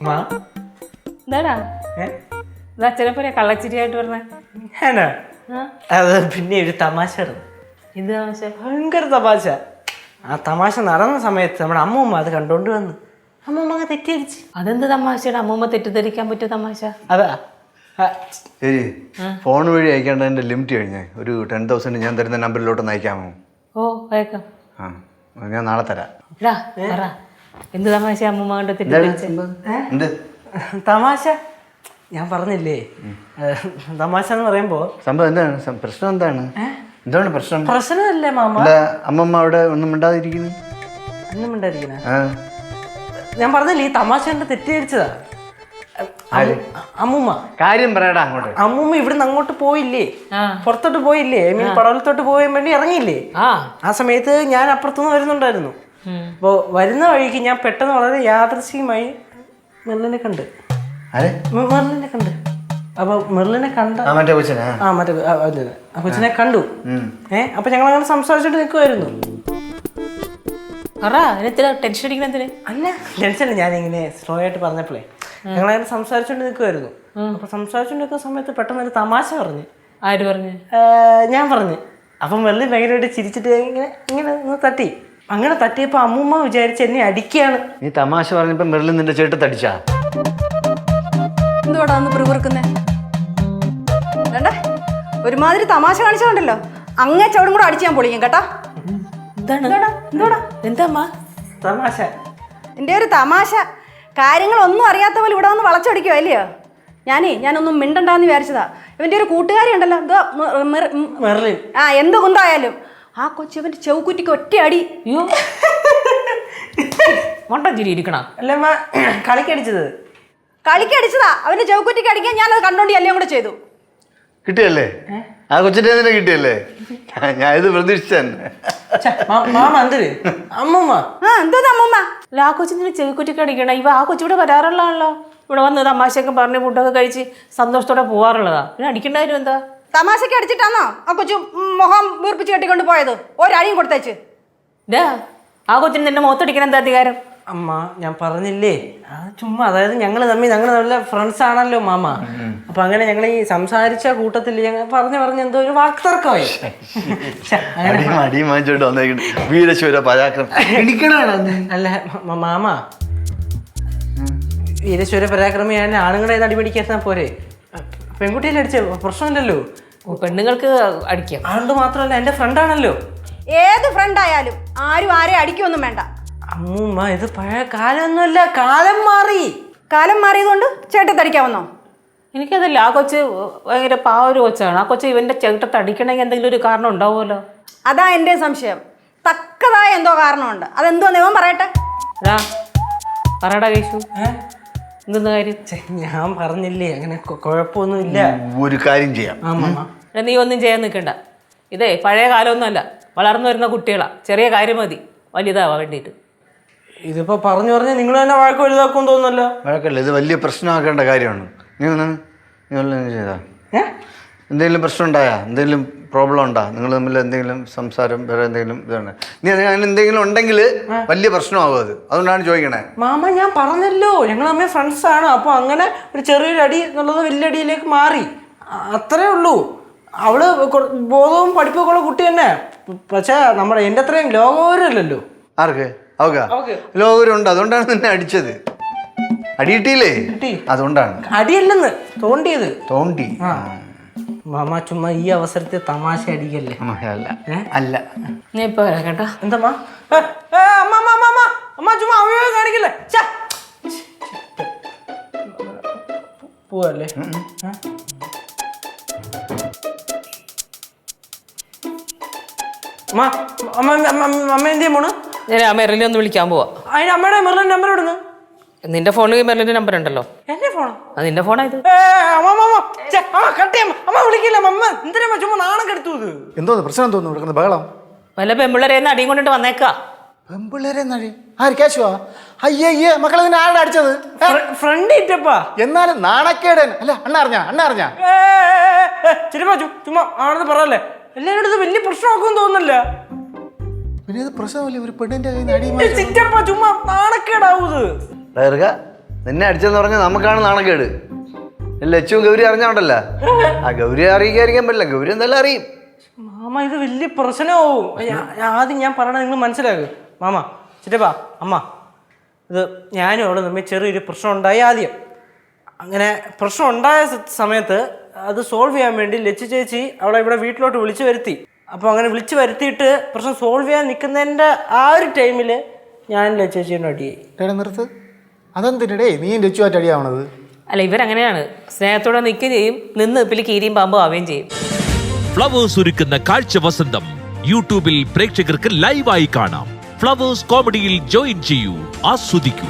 എന്താടാ അച്ഛനെപ്പോലെ കള്ളച്ചിരിയായിട്ട് പറഞ്ഞ അത് പിന്നെ ഒരു തമാശ. എന്ത് തമാശ? ഭയങ്കര തമാശ. ആ തമാശ നടന്ന സമയത്ത് നമ്മുടെ അമ്മൂമ്മ അത് കണ്ടോണ്ട് വന്നു. അമ്മൂമ്മ തെറ്റിദ്ധരിച്ച്. അതെന്ത് തമാശയുടെ അമ്മൂമ്മ തെറ്റിദ്ധരിക്കാൻ പറ്റിയ തമാശ? അതാ ശരി, ഫോൺ വഴി അയക്കേണ്ടതിന്റെ ലിമിറ്റ് കഴിഞ്ഞേ. ഒരു 10,000 ഞാൻ തരുന്ന നമ്പറിലോട്ട് അയക്കാമോ? ഓ അയക്കാം. ആ, ഞാൻ നാളെ തരാം. എന്ത് തമാശ അമ്മൂമ്മ കണ്ട് തെറ്റിദ്ധരിച്ച? തമാശ ഞാൻ പറഞ്ഞില്ലേ. തമാശ എന്ന് പറയുമ്പോ സംഭവം എന്താണ്? പ്രശ്നം എന്താണ്? എന്താണ് പ്രശ്നം? പ്രശ്നമല്ലേ മാമ? അമ്മമ്മ അവിടെ ഒന്നും മിണ്ടാതിരിക്കുന്നു. ഒന്നും മിണ്ടാതിരിക്കുന്ന ഞാൻ പറഞ്ഞില്ലേ, ഈ തമാശ കണ്ട് തെറ്റിദ്ധരിച്ചതാ അമ്മൂമ്മ. കാര്യം പറയടാ അങ്ങോട്ട്. അമ്മൂമ്മ ഇവിടുന്ന് അങ്ങോട്ട് പോയില്ലേ, പുറത്തോട്ട് പോയില്ലേ, പടവലത്തോട്ട് പോകാൻ വേണ്ടി ഇറങ്ങിയില്ലേ. ആ സമയത്ത് ഞാൻ അപ്പുറത്തുനിന്ന് വരുന്നുണ്ടായിരുന്നു. അപ്പോൾ വരുന്ന വഴിക്ക് ഞാൻ പെട്ടെന്ന് വളരെ യാദൃശ്ചികമായി മെർലിനെ കണ്ട്. അപ്പൊ മെർലിനെ കണ്ട മറ്റേ കൊച്ചിനെ ആ കൊച്ചിനെ കണ്ടു. അപ്പൊ ഞങ്ങൾ അങ്ങനെ സംസാരിച്ചിട്ട് നിൽക്കുമായിരുന്നു. ടെൻഷൻ അടിക്കണ അല്ല ടെൻഷൻ, ഞാനിങ്ങനെ സ്ലോ ആയിട്ട് പറഞ്ഞപ്പോഴേ ഞങ്ങളങ്ങനെ സംസാരിച്ചോണ്ട് നിൽക്കുമായിരുന്നു. അപ്പൊ സംസാരിച്ചോണ്ട് നിൽക്കുന്ന സമയത്ത് പെട്ടെന്ന് ഒരു തമാശ പറഞ്ഞു. ആര് പറഞ്ഞു? ഞാൻ പറഞ്ഞു. അപ്പം വെള്ളം ഭയങ്കരമായിട്ട് ചിരിച്ചിട്ട് ഇങ്ങനെ ഇങ്ങനെ ഒന്ന് തട്ടി. അങ്ങനെ തട്ടിയപ്പോ അമ്മൂമ്മ വിചാരിച്ച് എന്നെ അടിക്കുകയാണ്. നീ തമാശ പറഞ്ഞപ്പോ മെർലിൻ നിന്റെ ചേട്ടത്തടിച്ചാ? എന്തോടാ ഒന്ന് പിറുപിറുക്കുന്നേ? ഒരുമാതിരി തമാശ കാണിച്ചോണ്ടല്ലോ, അങ്ങേ ചവിടും കൂടെ അടിച്ച് ഞാൻ പൊളിക്കും കേട്ടാ. തമാശ എൻ്റെ ഒരു തമാശ. കാര്യങ്ങളൊന്നും അറിയാത്ത പോലെ ഇവിടെ വന്ന് വളച്ചൊടിക്കുവോ അല്ലയോ? ഞാനൊന്നും മിണ്ടണ്ടെന്ന് വിചാരിച്ചതാ. ഇവൻ്റെ ഒരു കൂട്ടുകാരി ഉണ്ടല്ലോ, മെർലിൻ. എന്ത് കുന്തായാലും ആ കൊച്ചവൻ്റെ ചെവുക്കുറ്റിക്ക് ഒറ്റ അടി. അല്ലമ്മ കളിക്കടിച്ചത്. കളിക്കടിച്ചതാ, അവൻ്റെ ചെവുക്കുറ്റിക്ക് അടിക്കാൻ ഞാനത് കണ്ടോണ്ടി എല്ലാം കൂടെ ചെയ്തു. കിട്ടിയല്ലേ? ആ കൊച്ചിന്റെ തന്നെ കിട്ടിയല്ലേ? ഞാൻ ഇത് പ്രതീക്ഷിച്ച അമ്മൂമ്മ. എന്തോ അമ്മൂമ്മ? ആ കൊച്ചിന് ചെവിക്കുറ്റിക്ക് അടിക്കണ. ഇവ ആ കൊച്ചിവിടെ വരാറുള്ളതാണല്ലോ. ഇവിടെ വന്ന് തമാശയൊക്കെ പറഞ്ഞ് ഫുഡൊക്കെ കഴിച്ച് സന്തോഷത്തോടെ പോവാറുള്ളതാ. പിന്നെ അടിക്കണ്ടായിരുന്നു എന്താ? തമാശക്ക് അടിച്ചിട്ടാന്നോ ആ കൊച്ചു മുഖം വീർപ്പിച്ച് കെട്ടിക്കൊണ്ട് പോയത്? ഒരടിയും കൊടുത്തേച്ച്. ആ കൊച്ചിന് നിന്റെ മുഖത്തടിക്കണം എന്താ അധികാരം? അമ്മ ഞാൻ പറഞ്ഞില്ലേ, അത് ചുമ്മാ. അതായത് ഞങ്ങൾ നല്ല ഫ്രണ്ട്സ് ആണല്ലോ മാമ. അപ്പൊ അങ്ങനെ ഞങ്ങൾ ഈ സംസാരിച്ച കൂട്ടത്തിൽ ഞങ്ങൾ പറഞ്ഞ് എന്തോ ഒരു വാക്തർക്കമായി. അല്ല മാമ, വീരശൂര പരാക്രമിയാണ്. ആണുങ്ങളെ അടിപിടിക്കാൻ പോരെ, പെൺകുട്ടിയെ അടിച്ച പ്രശ്നമില്ലല്ലോ. പെണ്ണുങ്ങൾക്ക് അടിക്കാം. അതുകൊണ്ട് മാത്രമല്ല എന്റെ ഫ്രണ്ടാണല്ലോ. ഏത് ഫ്രണ്ടായാലും ആരും ആരെ അടിക്കൊന്നും വേണ്ട. അമ്മൂമ്മ ഇത് പഴയ കാലമൊന്നുമല്ല, കാലം മാറി. കാലം മാറിയതുകൊണ്ട് ചേട്ടത്തടിക്കാമെന്നോ? എനിക്കതല്ല, ആ കൊച്ച് ഭയങ്കര പാവൊരു കൊച്ചാണ്. ആ കൊച്ച് ഇവന്റെ ചേട്ടത്ത് അടിക്കണമെങ്കിൽ എന്തെങ്കിലും ഒരു കാരണം ഉണ്ടാവുമല്ലോ. അതാ എൻ്റെ സംശയം. തക്കതായ എന്തോ കാരണമുണ്ട്. അതെന്തോ ഇവൻ പറയട്ടെ. പറയടാ കേശു, എന്തെന്ന കാര്യം? ഞാൻ പറഞ്ഞില്ലേ അങ്ങനെ കുഴപ്പമൊന്നുമില്ല. ഒരു കാര്യം ചെയ്യാം. നീ ഒന്നും ചെയ്യാൻ നിൽക്കണ്ട. ഇതേ പഴയ കാലമൊന്നുമല്ല, വളർന്നു വരുന്ന കുട്ടികളാ. ചെറിയ കാര്യം മതി വലുതാവാൻ വേണ്ടിയിട്ട്. ഇതിപ്പോ പറഞ്ഞു പറഞ്ഞാൽ നിങ്ങൾ തന്നെ വഴക്ക് വലുതാക്കും തോന്നുന്നല്ലോ. വഴക്കല്ല, ഇത് വലിയ പ്രശ്നമാക്കേണ്ട കാര്യമാണ്. നീ ചെയ്താ എന്തെങ്കിലും പ്രശ്നം ഉണ്ടായാ, എന്തെങ്കിലും പ്രോബ്ലം ഉണ്ടാ, നിങ്ങൾ തമ്മിൽ എന്തെങ്കിലും സംസാരം വേറെ എന്തെങ്കിലും ഇതാണ്, നീ അങ്ങനെ എന്തെങ്കിലും ഉണ്ടെങ്കിൽ വലിയ പ്രശ്നമാകും അത്. അതുകൊണ്ടാണ് ചോദിക്കണേ. മാമ ഞാൻ പറഞ്ഞല്ലോ, ഞങ്ങൾ തമ്മിൽ ഫ്രണ്ട്സ് ആണ്. അപ്പൊ അങ്ങനെ ഒരു ചെറിയൊരു അടി എന്നുള്ളത് വലിയ അടിയിലേക്ക് മാറി, അത്രേ ഉള്ളൂ. അവള് ബോധവും പഠിപ്പൊക്കെ ഉള്ള കുട്ടി തന്നെ. പക്ഷെ എന്റെ അത്രയും ലോകോരല്ലോ. ആർക്ക്? അവക്ക് ലോകരുണ്ട്. അതുകൊണ്ടാണ് നിന്നെ അടിച്ചത്. അടിയിട്ടില്ലേ? അതുകൊണ്ടാണ്. അടിയല്ലെന്ന് തോണ്ടിയത്. തോണ്ടി. മാമ ചുമ്മാ ഈ അവസരത്തിൽ തമാശ അടിക്കല്ലേ. അല്ല നീ ഇപ്പൊ കേട്ടാ എന്താ ചുമ്മാ അവയോഗം കാണിക്കല്ലേ. പോവല്ലേ? അമ്മ എന്തേ പോണ്? ഞാൻ മെറിലിനെ ഒന്ന് വിളിക്കാൻ പോവാ. അതിന് അമ്മയുടെ മെറിലിന്റെ നമ്പർ ഇടുന്നു. നിന്റെ ഫോണിൽ മെറിലിന്റെ നമ്പർ ഉണ്ടല്ലോ. എന്റെ ഫോണോ? അത് നിന്റെ ഫോണായത്. ചുമ്മാ നാണം കെടുത്തു. എന്തോ പ്രശ്നം തോന്നുന്നു ബഹളം. വല്ല പെമ്പിള്ളേരെന്ന് അടിയും കൊണ്ടിട്ട് വന്നേക്കാ. പെമ്പിള്ളേരെ അയ്യേ മക്കളെ നിന്നെ ആരുടെ അടിച്ചത്? ഫ്രണ്ട് ഇറ്റപ്പാ. എന്നാലും നാണക്കേടൻ. അല്ല അണ്ണ അറിഞ്ഞ ചുമ്മാ ആണെന്ന് പറയല്ലേ. എല്ലാവരും അടുത്ത് വലിയ പ്രശ്നമാക്കും തോന്നുന്നില്ല. പിന്നെ ഇത് പ്രശ്നമല്ലേ, ഒരു പെണ്ണിന്റെ കയ്യിൽ നിന്ന് ചുമ്മാ നാണക്കേടാവൂത്. നിന്നെ അടിച്ചെന്ന് പറഞ്ഞാൽ നമുക്കാണ് നാണക്കേട്. ലച്ചും ഗൗരി അറിഞ്ഞോണ്ടല്ല. ആ ഗൗരി അറിയിക്കാതിരിക്കാൻ പറ്റില്ല, ഗൗരി എന്തായാലും അറിയും. മാമ ഇത് വലിയ പ്രശ്നമാവും. ആദ്യം ഞാൻ പറയണത് നിങ്ങൾ മനസ്സിലാക്കുക. മാമ, ചിറ്റപ്പാ, അമ്മ, ഇത് ഞാനും അവളും തമ്മിൽ ചെറിയൊരു പ്രശ്നം ഉണ്ടായി. ആദ്യം അങ്ങനെ പ്രശ്നം ഉണ്ടായ സമയത്ത് അത് സോൾവ് ചെയ്യാൻ വേണ്ടി ലച്ചു ചേച്ചി അവളെ ഇവിടെ വീട്ടിലോട്ട് വിളിച്ചു വരുത്തി. അപ്പോൾ അങ്ങനെ വിളിച്ചു വരുത്തിയിട്ട് പ്രശ്നം സോൾവ് ചെയ്യാൻ നിൽക്കുന്നതിൻ്റെ ആ ഒരു ടൈമിൽ ഞാൻ ലച്ചു ചേച്ചിയുടെ അടിയായി. എടാ നിർത്ത്, അതെന്തിനടേ നീ ലച്ചുമായിട്ട് അടിയാവണത്? അല്ല, ഇവരങ്ങനെയാണ്, സ്നേഹത്തോടെ നിൽക്കുകയും ചെയ്യും, നിന്ന് ഇപ്പിൽ കീരിയും പാമ്പും ആവുകയും ചെയ്യും. ഫ്ലവേഴ്സ് ഒരുക്കുന്ന കാഴ്ച വസന്തം യൂട്യൂബിൽ പ്രേക്ഷകർക്ക് ലൈവായി കാണാം. ഫ്ലവേഴ്സ് കോമഡിയിൽ ജോയിൻ ചെയ്യൂ, ആസ്വദിക്കൂ.